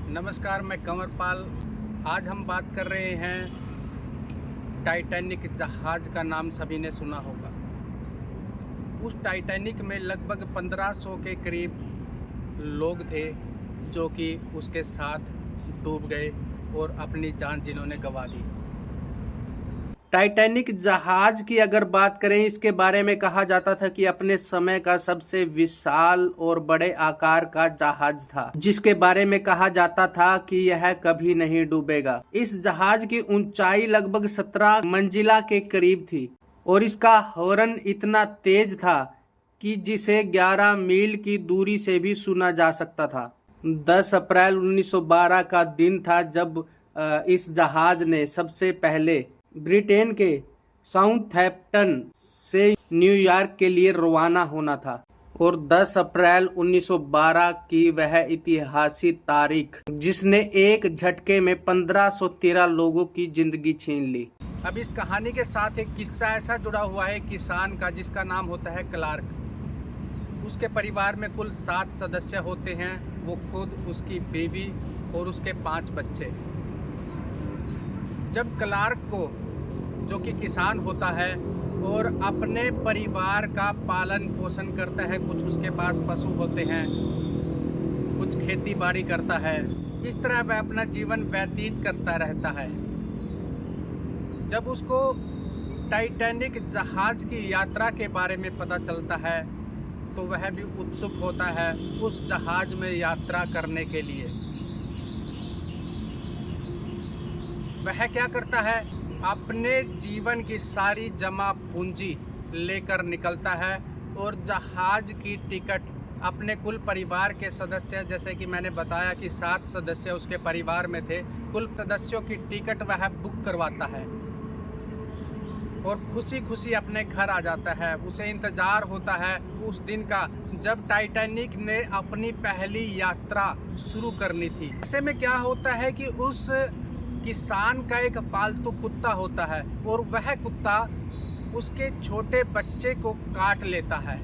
नमस्कार, मैं कंवरपाल। आज हम बात कर रहे हैं टाइटैनिक जहाज़ का नाम सभी ने सुना होगा। उस टाइटैनिक में लगभग 1500 के करीब लोग थे जो कि उसके साथ डूब गए और अपनी जान जिन्होंने गंवा दी। टाइटैनिक जहाज की अगर बात करें, इसके बारे में कहा जाता था कि अपने समय का सबसे विशाल और बड़े आकार का जहाज था, जिसके बारे में कहा जाता था कि यह कभी नहीं डूबेगा। इस जहाज की ऊंचाई लगभग 17 मंजिला के करीब थी और इसका हॉर्न इतना तेज था कि जिसे 11 मील की दूरी से भी सुना जा सकता था। 10 अप्रैल 1912 का दिन था जब इस जहाज ने सबसे पहले ब्रिटेन के साउथहैम्पटन से न्यूयॉर्क के लिए रवाना होना था और 10 अप्रैल 1912 की वह ऐतिहासिक तारीख जिसने एक झटके में 1513 लोगों की जिंदगी छीन ली। अब इस कहानी के साथ एक किस्सा ऐसा जुड़ा हुआ है किसान का, जिसका नाम होता है क्लार्क। उसके परिवार में कुल 7 सदस्य होते हैं, वो खुद, उसकी बीवी और उसके 5 बच्चे। जब क्लार्क को, जो कि किसान होता है और अपने परिवार का पालन पोषण करता है, कुछ उसके पास पशु होते हैं, कुछ खेती बाड़ी करता है, इस तरह वह अपना जीवन व्यतीत करता रहता है। जब उसको टाइटैनिक जहाज की यात्रा के बारे में पता चलता है तो वह भी उत्सुक होता है उस जहाज में यात्रा करने के लिए। वह क्या करता है, अपने जीवन की सारी जमा पूंजी लेकर निकलता है और जहाज की टिकट अपने कुल परिवार के सदस्य, जैसे कि मैंने बताया कि 7 सदस्य उसके परिवार में थे, कुल सदस्यों की टिकट वह बुक करवाता है और खुशी खुशी अपने घर आ जाता है। उसे इंतज़ार होता है उस दिन का जब टाइटैनिक ने अपनी पहली यात्रा शुरू करनी थी। ऐसे में क्या होता है कि उस किसान का एक पालतू कुत्ता होता है और वह कुत्ता उसके छोटे बच्चे को काट लेता है,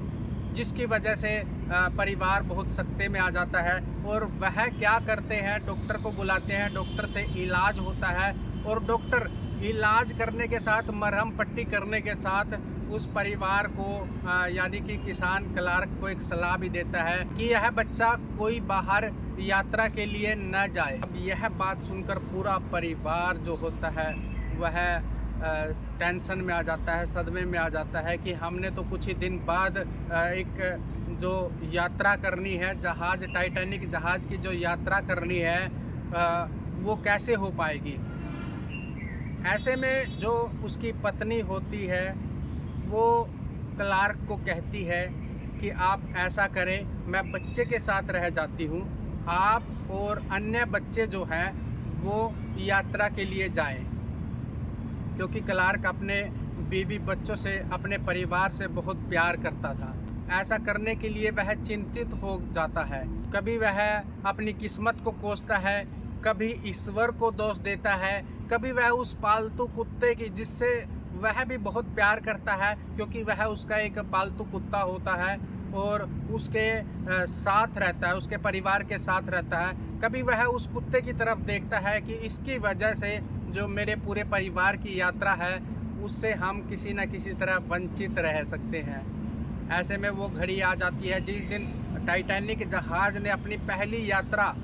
जिसकी वजह से परिवार बहुत सख्ते में आ जाता है और वह क्या करते हैं, डॉक्टर को बुलाते हैं, डॉक्टर से इलाज होता है और डॉक्टर इलाज करने के साथ, मरहम पट्टी करने के साथ उस परिवार को यानी कि किसान क्लार्क को एक सलाह भी देता है कि यह बच्चा कोई बाहर यात्रा के लिए न जाए। अब यह बात सुनकर पूरा परिवार जो होता है वह टेंशन में आ जाता है, सदमे में आ जाता है कि हमने तो कुछ ही दिन बाद एक जो यात्रा करनी है, जहाज टाइटैनिक जहाज की जो यात्रा करनी है वो कैसे हो पाएगी। ऐसे में जो उसकी पत्नी होती है वो क्लार्क को कहती है कि आप ऐसा करें, मैं बच्चे के साथ रह जाती हूँ, आप और अन्य बच्चे जो हैं वो यात्रा के लिए जाएं, क्योंकि क्लार्क अपने बीवी बच्चों से, अपने परिवार से बहुत प्यार करता था। ऐसा करने के लिए वह चिंतित हो जाता है। कभी वह अपनी किस्मत को कोसता है, कभी ईश्वर को दोष देता है, कभी वह उस पालतू कुत्ते की, जिससे वह भी बहुत प्यार करता है क्योंकि वह उसका एक पालतू कुत्ता होता है और उसके साथ रहता है, उसके परिवार के साथ रहता है, कभी वह उस कुत्ते की तरफ देखता है कि इसकी वजह से जो मेरे पूरे परिवार की यात्रा है उससे हम किसी न किसी तरह वंचित रह सकते हैं। ऐसे में वो घड़ी आ जाती है जिस दिन टाइटैनिक जहाज ने अपनी पहली यात्रा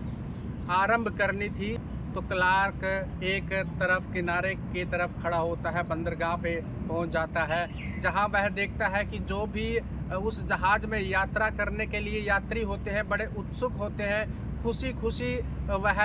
आरंभ करनी थी। तो क्लार्क एक तरफ किनारे की तरफ खड़ा होता है, बंदरगाह पे पहुंच जाता है, जहां वह देखता है कि जो भी उस जहाज में यात्रा करने के लिए यात्री होते हैं बड़े उत्सुक होते हैं, खुशी खुशी वह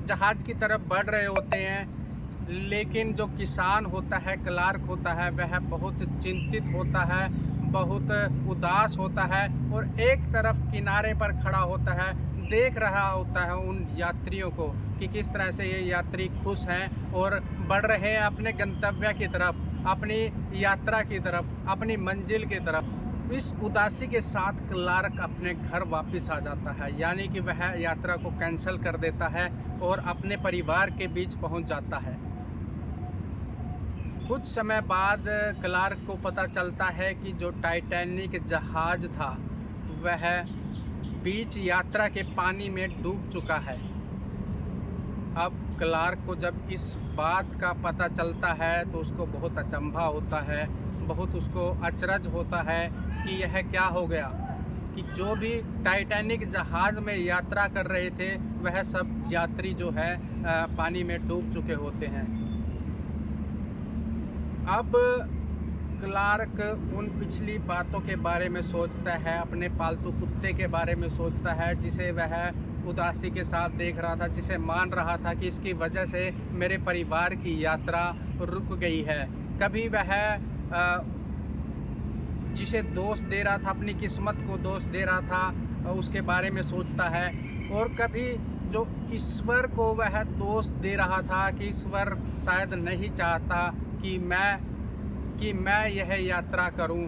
जहाज की तरफ बढ़ रहे होते हैं। लेकिन जो किसान होता है, क्लार्क होता है, वह बहुत चिंतित होता है, बहुत उदास होता है और एक तरफ किनारे पर खड़ा होता है, देख रहा होता है उन यात्रियों को कि किस तरह से ये यात्री खुश हैं और बढ़ रहे हैं अपने गंतव्य की तरफ, अपनी यात्रा की तरफ, अपनी मंजिल की तरफ। इस उदासी के साथ क्लार्क अपने घर वापस आ जाता है, यानी कि वह यात्रा को कैंसिल कर देता है और अपने परिवार के बीच पहुंच जाता है। कुछ समय बाद क्लार्क को पता चलता है कि जो टाइटैनिक जहाज था वह बीच यात्रा के पानी में डूब चुका है अब क्लार्क को जब इस बात का पता चलता है तो उसको बहुत अचंभा होता है, बहुत उसको अचरज होता है कि यह क्या हो गया, कि जो भी टाइटैनिक जहाज़ में यात्रा कर रहे थे वह सब यात्री जो है पानी में डूब चुके होते हैं। अब क्लार्क उन पिछली बातों के बारे में सोचता है, अपने पालतू कुत्ते के बारे में सोचता है जिसे वह उदासी के साथ देख रहा था, जिसे मान रहा था कि इसकी वजह से मेरे परिवार की यात्रा रुक गई है। कभी वह जिसे दोष दे रहा था, अपनी किस्मत को दोष दे रहा था, उसके बारे में सोचता है, और कभी जो ईश्वर को वह दोष दे रहा था कि ईश्वर शायद नहीं चाहता कि मैं यह यात्रा करूं,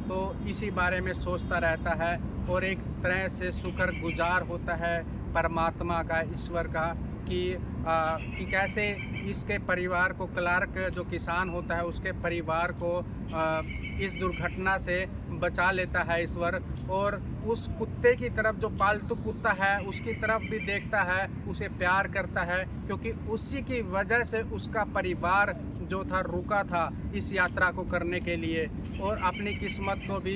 तो इसी बारे में सोचता रहता है और एक तरह से शुक्रगुजार होता है परमात्मा का, ईश्वर का, कि कैसे इसके परिवार को, क्लार्क जो किसान होता है उसके परिवार को इस दुर्घटना से बचा लेता है ईश्वर, और उस कुत्ते की तरफ, जो पालतू कुत्ता है उसकी तरफ भी देखता है, उसे प्यार करता है, क्योंकि उसी की वजह से उसका परिवार जो था रुका था इस यात्रा को करने के लिए, और अपनी किस्मत को भी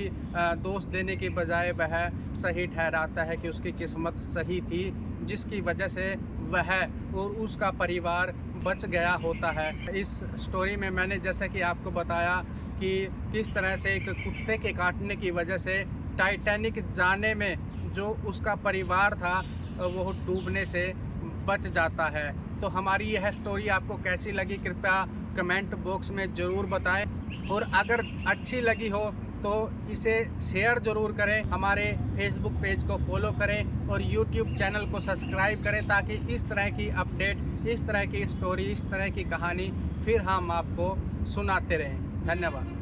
दोष देने की बजाय वह सही ठहराता है कि उसकी किस्मत सही थी, जिसकी वजह से वह और उसका परिवार बच गया होता है। इस स्टोरी में मैंने जैसा कि आपको बताया कि किस तरह से एक कुत्ते के काटने की वजह से टाइटैनिक जाने में जो उसका परिवार था वो डूबने से बच जाता है। तो हमारी यह स्टोरी आपको कैसी लगी कृपया कमेंट बॉक्स में ज़रूर बताएं, और अगर अच्छी लगी हो तो इसे शेयर ज़रूर करें, हमारे फेसबुक पेज को फॉलो करें और यूट्यूब चैनल को सब्सक्राइब करें, ताकि इस तरह की अपडेट, इस तरह की स्टोरी, इस तरह की कहानी फिर हम आपको सुनाते रहें। धन्यवाद।